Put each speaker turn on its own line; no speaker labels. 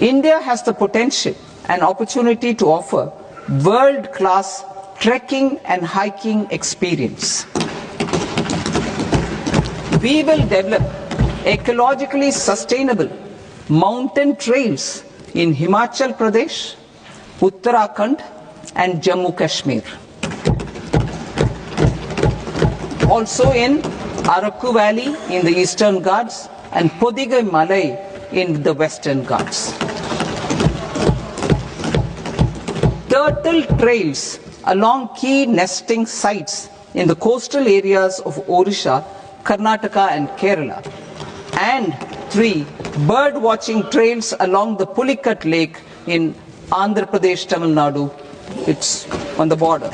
India has the potential and opportunity to offer world-class trekking and hiking experience. We will develop ecologically sustainable mountain trails in Himachal Pradesh, Uttarakhand and Jammu Kashmir. Also in Araku Valley in the Eastern Ghats and Podigai Malai in the Western Ghats. Turtle trails along key nesting sites in the coastal areas of Odisha, Karnataka and Kerala. And 3 bird watching trails along the Pulikat Lake in Andhra Pradesh, Tamil Nadu. It's on the border.